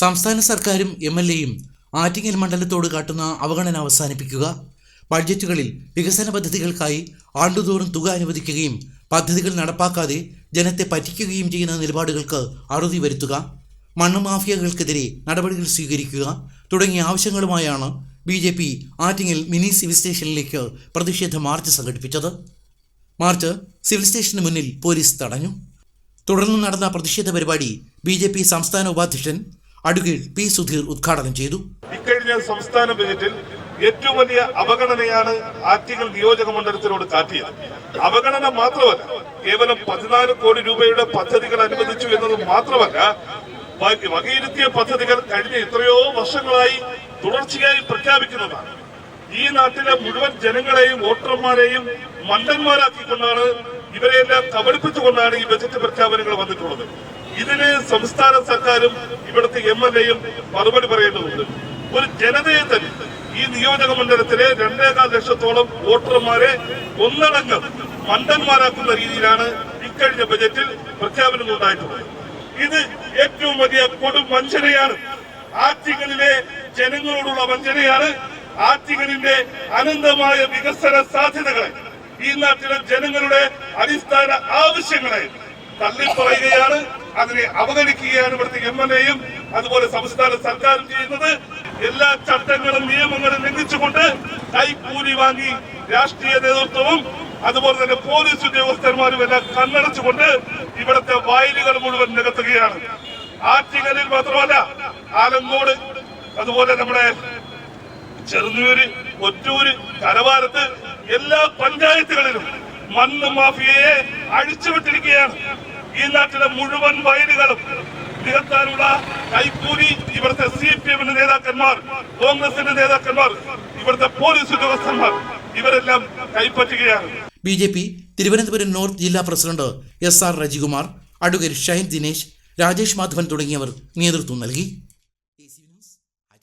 സംസ്ഥാന സർക്കാരും എം.എൽ.എയും ആറ്റിങ്ങൽ മണ്ഡലത്തോട് കാട്ടുന്ന അവഗണന അവസാനിപ്പിക്കുക. ബഡ്ജറ്റുകളിൽ വികസന പദ്ധതികൾക്കായി ആണ്ടുതോറും തുക അനുവദിക്കുകയും പദ്ധതികൾ നടപ്പാക്കാതെ ജനത്തെ പറ്റിക്കുകയും ചെയ്യുന്ന നിലപാടുകൾക്ക് അറുതി വരുത്തുക. മണ്ണ് മാഫിയകൾക്കെതിരെ നടപടികൾ സ്വീകരിക്കുക തുടങ്ങിയ ആവശ്യങ്ങളുമായാണ് BJP ആറ്റിങ്ങൽ മിനി സിവിൽ സ്റ്റേഷനിലേക്ക് പ്രതിഷേധ മാർച്ച് സംഘടിപ്പിച്ചത്. മാർച്ച് സിവിൽ സ്റ്റേഷന് മുന്നിൽ പോലീസ് തടഞ്ഞു. തുടർന്ന് നടന്ന പ്രതിഷേധ പരിപാടി BJP സംസ്ഥാന ഉപാധ്യക്ഷൻ അഡ്വക്കേറ്റ് P. സുധീർ ഉദ്ഘാടനം ചെയ്തു. ഇക്കഴിഞ്ഞ സംസ്ഥാന ബജറ്റിൽ ഏറ്റവും വലിയ അവഗണനയാണ് ആറ്റിങ്ങൽ നിയോജക മണ്ഡലത്തിനോട് കാട്ടിയത്. അവഗണന മാത്രമല്ല, കേവലം 14 കോടി രൂപയുടെ പദ്ധതികൾ അനുവദിച്ചു എന്നത് മാത്രമല്ല, വകയിരുത്തിയ പദ്ധതികൾ കഴിഞ്ഞ എത്രയോ വർഷങ്ങളായി തുടർച്ചയായി പ്രഖ്യാപിക്കുന്നതാണ്. ഈ നാട്ടിലെ മുഴുവൻ ജനങ്ങളെയും വോട്ടർമാരെയും മണ്ടന്മാരാക്കിക്കൊണ്ടാണ്, ഇവരെയെല്ലാം കബളിപ്പിച്ചുകൊണ്ടാണ് ഈ ബജറ്റ് പ്രഖ്യാപനങ്ങൾ വന്നിട്ടുള്ളത്. ഇതിന് സംസ്ഥാന സർക്കാരും ഇവിടുത്തെ MLA-യും മറുപടി പറയേണ്ടതുണ്ട്. ഒരു ജനതയെ തന്നെ, ഈ നിയോജക മണ്ഡലത്തിലെ 2.25 ലക്ഷത്തോളം വോട്ടർമാരെ ഒന്നടങ്കം മണ്ടന്മാരാക്കുന്ന രീതിയിലാണ് ഇക്കഴിഞ്ഞ ബജറ്റിൽ പ്രഖ്യാപനങ്ങൾ ഉണ്ടായിട്ടുള്ളത്. ഇത് ഏറ്റവും വലിയ കൊടും വഞ്ചനയാണ്. ആറ്റിങ്ങലിലെ ജനങ്ങളോടുള്ള വഞ്ചനയാണ്. ആറ്റിങ്ങലിന്റെ അനന്തമായ വികസന സാധ്യതകളെ, ഈ നാട്ടിലെ ജനങ്ങളുടെ അടിസ്ഥാന ആവശ്യങ്ങളെ തള്ളിപ്പറയുകയാണ്, അതിനെ അവഗണിക്കുകയാണ് ഇവിടുത്തെ MLA-യും അതുപോലെ സംസ്ഥാന സർക്കാരും ചെയ്യുന്നത്. എല്ലാ ചട്ടങ്ങളും നിയമങ്ങളും ലംഘിച്ചുകൊണ്ട് കൈക്കൂലി വാങ്ങി രാഷ്ട്രീയ നേതൃത്വവും അതുപോലെ തന്നെ പോലീസ് ഉദ്യോഗസ്ഥന്മാരും എല്ലാം കണ്ണടച്ചുകൊണ്ട് ഇവിടുത്തെ വയലുകൾ മുഴുവൻ നികത്തുകയാണ്. ആറ്റിങ്ങലിൽ മാത്രമല്ല, ആലങ്കോട്, അതുപോലെ നമ്മുടെ ചെറുന്നൂര്, ഒറ്റൂര്, കരവാരത്ത് എല്ലാ പഞ്ചായത്തുകളിലും മണ്ണ് മാഫിയയെ അഴിച്ചുവിട്ടിരിക്കുകയാണ്. ഈ നാട്ടിലെ മുഴുവൻ വയലുകളും നികത്താനുള്ള കൈക്കൂലി ഇവിടുത്തെ CPM-ന്റെ നേതാക്കന്മാർ, കോൺഗ്രസിന്റെ നേതാക്കന്മാർ, ഇവിടുത്തെ പോലീസ് ഉദ്യോഗസ്ഥന്മാർ ഇവരെല്ലാം കൈപ്പറ്റുകയാണ്. BJP തിരുവനന്തപുരം നോർത്ത് ജില്ലാ president SR Rajikumar, advocate Shine Dinesh, Rajesh Madhavan തുടങ്ങിയവർ നേതൃത്വം നൽകി.